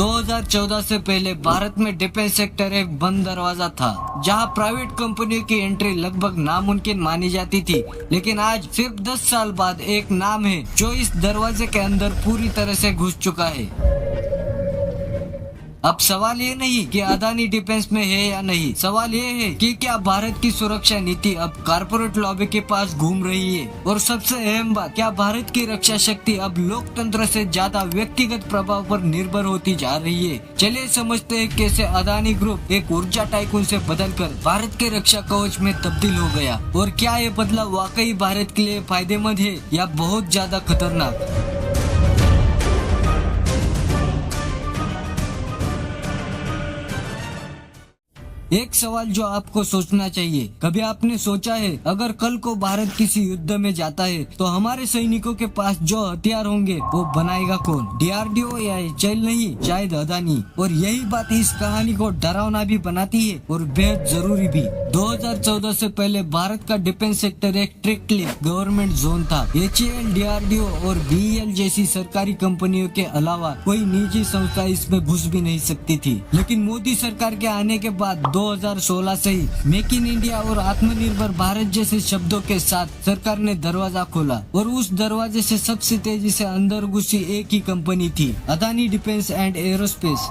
2014 से पहले भारत में डिफेंस सेक्टर एक बंद दरवाजा था, जहां प्राइवेट कंपनियों की एंट्री लगभग नामुमकिन मानी जाती थी। लेकिन आज सिर्फ 10 साल बाद एक नाम है जो इस दरवाजे के अंदर पूरी तरह से घुस चुका है। अब सवाल ये नहीं कि अदानी डिफेंस में है या नहीं, सवाल ये है कि क्या भारत की सुरक्षा नीति अब कारपोरेट लॉबी के पास घूम रही है। और सबसे अहम बात, क्या भारत की रक्षा शक्ति अब लोकतंत्र से ज्यादा व्यक्तिगत प्रभाव पर निर्भर होती जा रही है। चलिए समझते हैं कैसे अदानी ग्रुप एक ऊर्जा टाइकून से बदलकर भारत के रक्षा कवच में तब्दील हो गया, और क्या ये बदलाव वाकई भारत के लिए फायदेमंद है या बहुत ज्यादा खतरनाक। एक सवाल जो आपको सोचना चाहिए, कभी आपने सोचा है अगर कल को भारत किसी युद्ध में जाता है तो हमारे सैनिकों के पास जो हथियार होंगे वो बनाएगा कौन? डीआरडीओ या एचएएल नहीं, शायद अदानी। और यही बात इस कहानी को डरावना भी बनाती है और बेहद जरूरी भी। 2014 से पहले भारत का डिफेंस सेक्टर एक स्ट्रिक्टली गवर्नमेंट जोन था। एचएएल, डीआरडीओ और बीईएल जैसी सरकारी कंपनियों के अलावा कोई निजी संस्था इसमें घुस भी नहीं सकती थी। लेकिन मोदी सरकार के आने के बाद 2016 से ही मेक इन इंडिया और आत्मनिर्भर भारत जैसे शब्दों के साथ सरकार ने दरवाजा खोला, और उस दरवाजे से सबसे तेजी से अंदर घुसी एक ही कंपनी थी, अदानी डिफेंस एंड एरोस्पेस।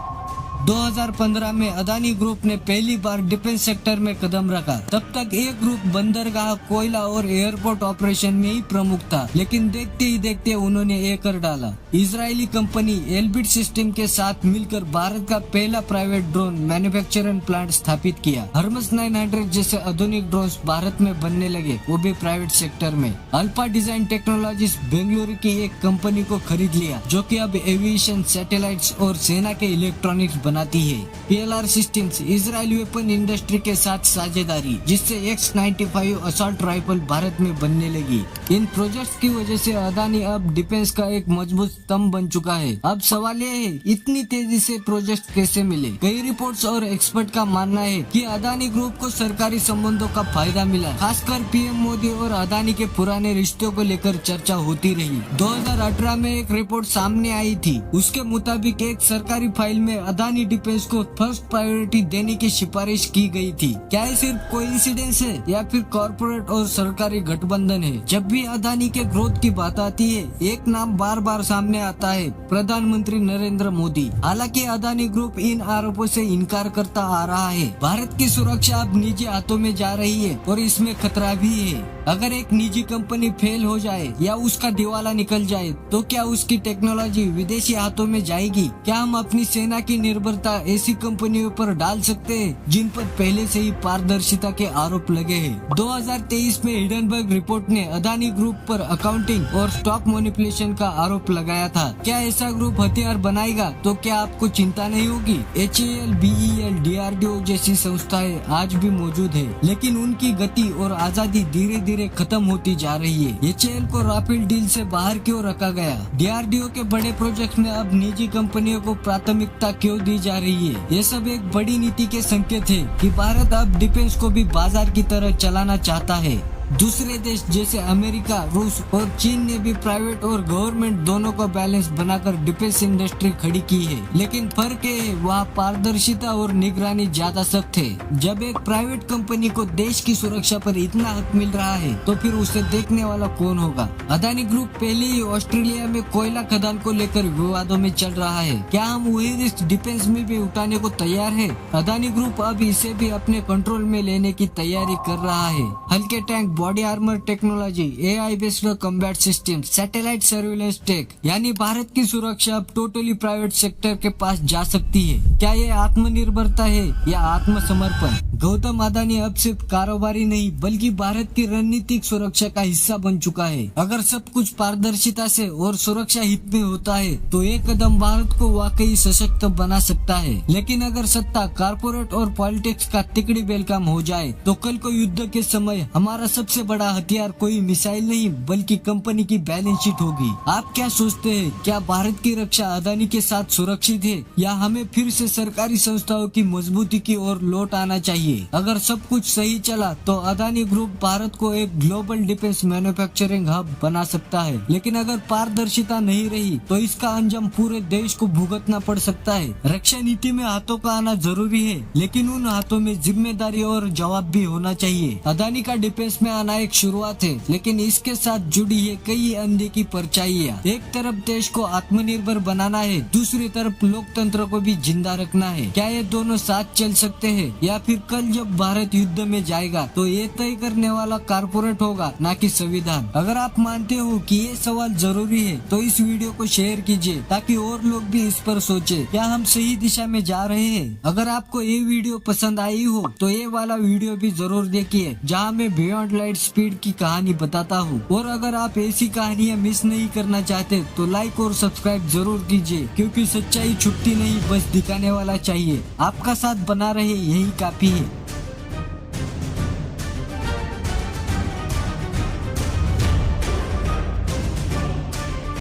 2015 में अदानी ग्रुप ने पहली बार डिफेंस सेक्टर में कदम रखा। तब तक ये ग्रुप बंदरगाह, कोयला और एयरपोर्ट ऑपरेशन में ही प्रमुख था, लेकिन देखते ही देखते उन्होंने ये कर डाला। इजरायली कंपनी एल्बिट सिस्टम के साथ मिलकर भारत का पहला प्राइवेट ड्रोन मैन्युफैक्चरिंग प्लांट स्थापित किया। हर्मस 900 जैसे आधुनिक ड्रोन भारत में बनने लगे, वो भी प्राइवेट सेक्टर में। अल्फा डिजाइन टेक्नोलॉजीज बेंगलुरु की एक कंपनी को खरीद लिया, जो कि अब एविएशन, सैटेलाइट्स और सेना के इलेक्ट्रॉनिक्स बनाती है। PLR systems, Israeli weapon industry के साथ साझेदारी, जिससे X-95 असॉल्ट राइफल भारत में बनने लगी। इन प्रोजेक्ट्स की वजह से अदानी अब डिफेंस का एक मजबूत स्तंभ बन चुका है। अब सवाल ये है, इतनी तेजी से प्रोजेक्ट कैसे मिले? कई रिपोर्ट्स और एक्सपर्ट का मानना है कि अदानी ग्रुप को सरकारी संबंधों का फायदा मिला। खासकर पीएम मोदी और अदानी के पुराने रिश्तों को लेकर चर्चा होती रही। 2018 में एक रिपोर्ट सामने आई थी। उसके मुताबिक एक सरकारी फाइल में अदानी डिफेंस को फर्स्ट प्रायोरिटी देने की सिफारिश की गई थी। क्या ये सिर्फ कोइंसिडेंस है या फिर कॉर्पोरेट और सरकारी गठबंधन है? जब भी अदानी के ग्रोथ की बात आती है, एक नाम बार बार सामने आता है, प्रधानमंत्री नरेंद्र मोदी। हालांकि अदानी ग्रुप इन आरोपों से इनकार करता आ रहा है। भारत की सुरक्षा अब निजी हाथों में जा रही है और इसमें खतरा भी है। अगर एक निजी कंपनी फेल हो जाए या उसका दिवाला निकल जाए तो क्या उसकी टेक्नोलॉजी विदेशी हाथों में जाएगी? क्या हम अपनी सेना की निर्भरता ऐसी कंपनियों पर डाल सकते हैं जिन पर पहले से ही पारदर्शिता के आरोप लगे हैं? 2023 में हिडनबर्ग रिपोर्ट ने अदानी ग्रुप पर अकाउंटिंग और स्टॉक मैनिपुलेशन का आरोप लगाया था। क्या ऐसा ग्रुप हथियार बनाएगा तो क्या आपको चिंता नहीं होगी? HAL, BEL, DRDO जैसी संस्थाएं आज भी मौजूद है, लेकिन उनकी गति और आजादी धीरे धीरे खत्म होती जा रही है। HAL को राफेल डील से बाहर क्यों रखा गया? DRDO के बड़े प्रोजेक्ट में अब निजी कंपनियों को प्राथमिकता क्यों दी जा रही है? ये सब एक बड़ी नीति के संकेत है कि भारत अब डिफेंस को भी बाजार की तरह चलाना चाहता है। दूसरे देश जैसे अमेरिका, रूस और चीन ने भी प्राइवेट और गवर्नमेंट दोनों को बैलेंस बनाकर डिफेंस इंडस्ट्री खड़ी की है, लेकिन फर्क है वहाँ पारदर्शिता और निगरानी ज्यादा सख्त है। जब एक प्राइवेट कंपनी को देश की सुरक्षा पर इतना हक मिल रहा है तो फिर उसे देखने वाला कौन होगा? अदानी ग्रुप पहले ही ऑस्ट्रेलिया में कोयला खदान को लेकर विवादों में चल रहा है। क्या हम वही रिस्क डिफेंस में भी उठाने को तैयार है? अदानी ग्रुप अब इसे भी अपने कंट्रोल में लेने की तैयारी कर रहा है। हल्के tank, body armour technology, AI based combat system, satellite surveillance tech, यानी भारत की सुरक्षा अब टोटली प्राइवेट सेक्टर के पास जा सकती है। क्या ये आत्मनिर्भरता है या आत्मसमर्पण? गौतम अदानी अब सिर्फ कारोबारी नहीं बल्कि भारत की रणनीतिक सुरक्षा का हिस्सा बन चुका है। अगर सब कुछ पारदर्शिता से और सुरक्षा हित में होता है तो ये कदम भारत को वाकई सशक्त बना सकता है। लेकिन अगर सत्ता, कारपोरेट और पॉलिटिक्स का तिकड़ी बेलकाम हो जाए तो कल को युद्ध के समय हमारा सबसे सबसे बड़ा हथियार कोई मिसाइल नहीं बल्कि कंपनी की बैलेंस शीट होगी। आप क्या सोचते हैं, क्या भारत की रक्षा अदानी के साथ सुरक्षित है या हमें फिर से सरकारी संस्थाओं की मजबूती की ओर लौट आना चाहिए? अगर सब कुछ सही चला तो अदानी ग्रुप भारत को एक ग्लोबल डिफेंस मैन्युफैक्चरिंग हब बना सकता है, लेकिन अगर पारदर्शिता नहीं रही तो इसका अंजाम पूरे देश को भुगतना पड़ सकता है। रक्षा नीति में हाथों का आना जरूरी है, लेकिन उन हाथों में जिम्मेदारी और जवाब भी होना चाहिए। अदानी का डिफेंस में आना एक शुरुआत है, लेकिन इसके साथ जुड़ी है कई अनदेखी परछाइयां। एक तरफ देश को आत्मनिर्भर बनाना है, दूसरी तरफ लोकतंत्र को भी जिंदा रखना है। क्या ये दोनों साथ चल सकते हैं या फिर कल जब भारत युद्ध में जाएगा तो ये तय करने वाला कारपोरेट होगा, ना कि संविधान? अगर आप मानते हो कि ये सवाल जरूरी है तो इस वीडियो को शेयर कीजिए ताकि और लोग भी इस पर सोचे, क्या हम सही दिशा में जा रहे हैं? अगर आपको ये वीडियो पसंद आई हो तो ये वाला वीडियो भी जरूर देखिए जहाँ मैं बियॉन्ड लाइट स्पीड की कहानी बताता हूँ। और अगर आप ऐसी कहानियाँ मिस नहीं करना चाहते तो लाइक और सब्सक्राइब जरूर कीजिए, क्योंकि सच्चाई छुपती नहीं, बस दिखाने वाला चाहिए। आपका साथ बना रहे यही काफी है।